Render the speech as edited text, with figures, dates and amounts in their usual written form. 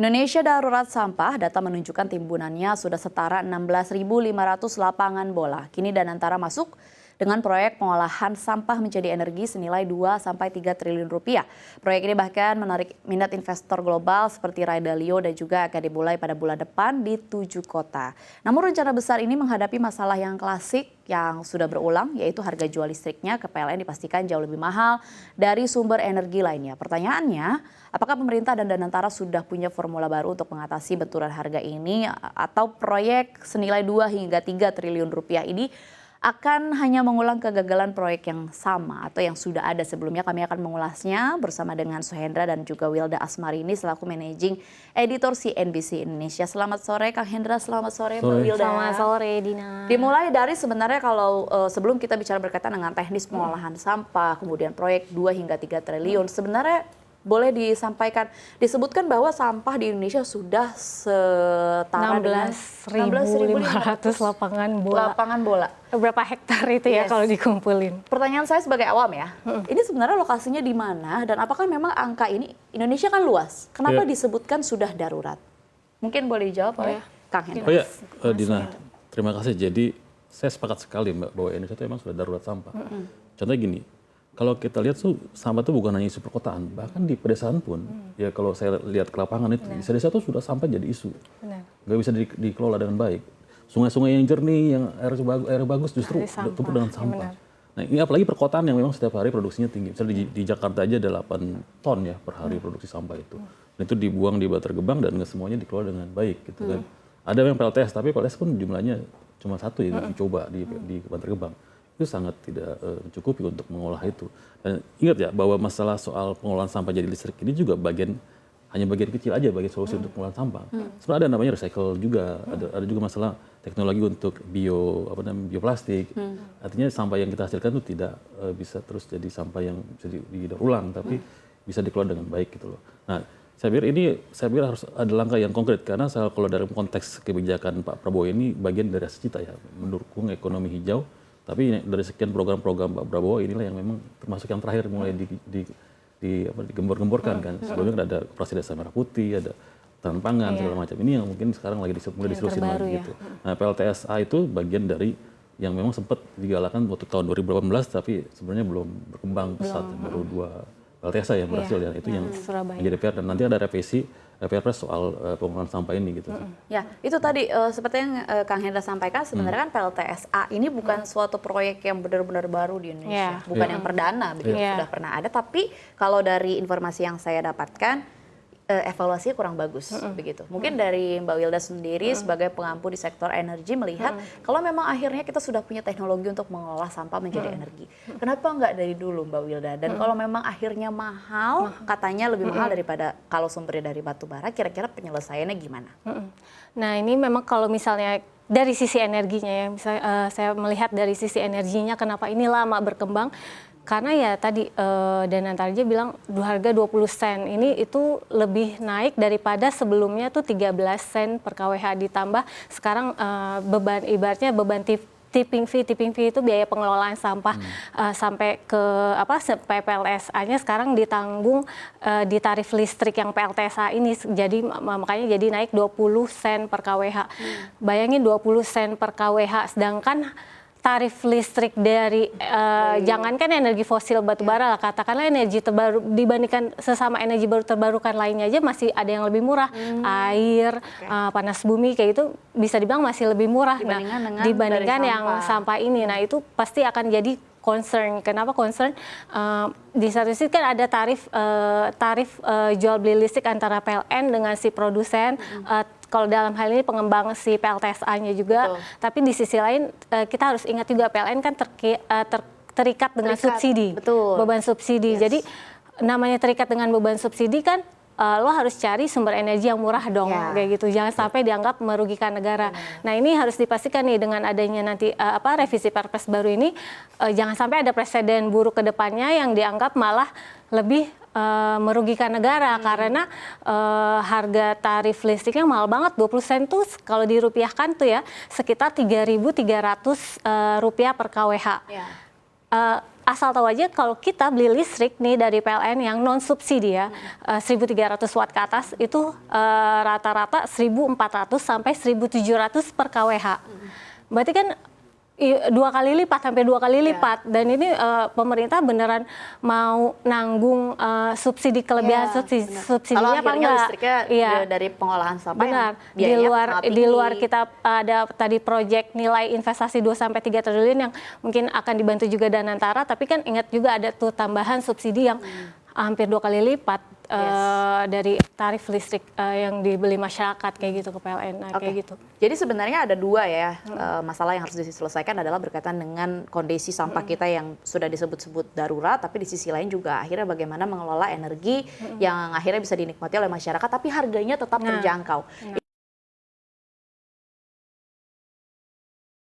Indonesia darurat sampah, data menunjukkan timbunannya sudah setara 16.500 lapangan bola. Kini Danantara masuk dengan proyek pengolahan sampah menjadi energi senilai 2-3 triliun rupiah. Proyek ini bahkan menarik minat investor global seperti Ray Dalio dan juga akan dimulai pada bulan depan di 7 kota. Namun rencana besar ini menghadapi masalah yang klasik yang sudah berulang, yaitu harga jual listriknya ke PLN dipastikan jauh lebih mahal dari sumber energi lainnya. Pertanyaannya, apakah pemerintah dan Danantara sudah punya formula baru untuk mengatasi benturan harga ini atau proyek senilai 2-3 triliun rupiah ini akan hanya mengulang kegagalan proyek yang sama atau yang sudah ada sebelumnya? Kami akan mengulasnya bersama dengan Suhendra dan juga Wilda Asmarini selaku Managing Editor CNBC Indonesia. Selamat sore Kang Hendra, selamat sore Mbak Wilda. Selamat sore Dina. Dimulai dari sebenarnya kalau sebelum kita bicara berkaitan dengan teknis pengolahan sampah, kemudian proyek 2-3 triliun, sebenarnya boleh disampaikan, disebutkan bahwa sampah di Indonesia sudah setara 16.500 lapangan bola. Berapa hektar itu ya kalau dikumpulin? Pertanyaan saya sebagai awam ya, ini sebenarnya lokasinya di mana dan apakah memang angka ini, Indonesia kan luas, kenapa disebutkan sudah darurat? Mungkin boleh dijawab oleh Kang Hendra. Oh ya, Dina, terima kasih. Jadi saya sepakat sekali Mbak bahwa Indonesia itu memang sudah darurat sampah. Contohnya gini, kalau kita lihat tuh sampah itu bukan hanya isu perkotaan, bahkan di pedesaan pun, ya kalau saya lihat ke lapangan itu, di desa tuh sudah sampah jadi isu. Nggak bisa dikelola dengan baik. Sungai-sungai yang jernih, yang air bagus justru tumpuk dengan sampah. Nah ini apalagi perkotaan yang memang setiap hari produksinya tinggi. Misalnya di Jakarta aja ada 8 ton ya per hari produksi sampah itu. Dan itu dibuang di Bantar Gebang dan nggak semuanya dikelola dengan baik gitu kan. Ada yang PLTS, tapi PLTS pun jumlahnya cuma satu ya dicoba di Bantar Gebang. Itu sangat tidak mencukupi untuk mengolah itu. Dan ingat ya bahwa masalah soal pengolahan sampah jadi listrik ini juga hanya bagian kecil aja bagian solusi untuk pengolahan sampah. Sebenarnya ada namanya recycle juga, ada juga masalah teknologi untuk bioplastik. Artinya sampah yang kita hasilkan itu tidak bisa terus jadi sampah yang bisa didaur ulang, tapi bisa dikelola dengan baik gitu loh. Nah, saya pikir harus ada langkah yang konkret karena kalau dalam konteks kebijakan Pak Prabowo ini bagian dari cita ya mendukung ekonomi hijau. Tapi dari sekian program-program Pak Prabowo inilah yang memang termasuk yang terakhir mulai digembor-gemborkan kan. Sebelumnya ada operasi Desa Merah Putih, ada tahan pangan segala macam. Ini yang mungkin sekarang lagi mulai diseriusin lagi gitu. Nah PLTSA itu bagian dari yang memang sempat digalakan waktu tahun 2018 tapi sebenarnya belum berkembang pesat, baru 2 PLTSA yang berhasil ya itu yang menjadi PR dan nanti ada revisi Perpres soal pengolahan sampah ini gitu. Ya, itu tadi seperti yang Kang Hendra sampaikan sebenarnya kan PLTSA ini bukan suatu proyek yang benar-benar baru di Indonesia, bukan yang perdana, begitu sudah pernah ada. Tapi kalau dari informasi yang saya dapatkan evaluasinya kurang bagus, begitu. Mungkin dari Mbak Wilda sendiri sebagai pengampu di sektor energi melihat kalau memang akhirnya kita sudah punya teknologi untuk mengolah sampah menjadi energi, kenapa nggak dari dulu Mbak Wilda? Dan kalau memang akhirnya mahal, katanya lebih mahal daripada kalau sumbernya dari batu bara, kira-kira penyelesaiannya gimana? Nah ini memang kalau misalnya dari sisi energinya ya, misalnya saya melihat dari sisi energinya kenapa ini lama berkembang. Karena ya tadi Danantara aja bilang harga 20 sen ini itu lebih naik daripada sebelumnya tuh 13 sen per kWh ditambah sekarang ibaratnya beban tipping fee itu biaya pengelolaan sampah sampai ke PLTSA-nya sekarang ditanggung di tarif listrik yang PLTSA ini jadi makanya jadi naik 20 sen per kWh. Bayangin 20 sen per kWh sedangkan tarif listrik dari jangankan energi fosil batubara lah, katakanlah energi terbaru dibandingkan sesama energi baru terbarukan lainnya aja masih ada yang lebih murah, air, panas bumi kayak itu bisa dibilang masih lebih murah dibandingkan yang sampah ini. Nah itu pasti akan jadi concern. Kenapa concern? Di satu sisi kan ada tarif jual beli listrik antara PLN dengan si produsen. Kalau dalam hal ini pengembang si PLTSA-nya juga, tapi di sisi lain kita harus ingat juga PLN kan terikat dengan subsidi, beban subsidi. Jadi namanya terikat dengan beban subsidi kan lo harus cari sumber energi yang murah dong, kayak gitu. Jangan sampai dianggap merugikan negara. Nah ini harus dipastikan nih dengan adanya nanti revisi Perpres baru ini, jangan sampai ada presiden buruk ke depannya yang dianggap malah lebih merugikan negara karena harga tarif listriknya mahal banget, 20 sen tuh kalau dirupiahkan tuh ya sekitar 3.300 rupiah per kWh. asal tahu aja kalau kita beli listrik nih dari PLN yang non subsidi ya, 1.300 watt ke atas itu rata-rata 1.400 sampai 1.700 per kWh. Berarti kan 2 kali lipat sampai 2 kali lipat, dan ini pemerintah beneran mau nanggung subsidi kelebihan subsidinya apa akhirnya enggak? listriknya dari pengolahan sampah Benar. yang Di luar kita ada tadi proyek nilai investasi 2 sampai 3 triliun yang mungkin akan dibantu juga Danantara, tapi kan ingat juga ada tuh tambahan subsidi yang hampir 2 kali lipat dari tarif listrik yang dibeli masyarakat kayak gitu ke PLN. Nah, kayak gitu. Jadi sebenarnya ada 2 ya masalah yang harus diselesaikan adalah berkaitan dengan kondisi sampah kita yang sudah disebut-sebut darurat, tapi di sisi lain juga akhirnya bagaimana mengelola energi yang akhirnya bisa dinikmati oleh masyarakat tapi harganya tetap terjangkau.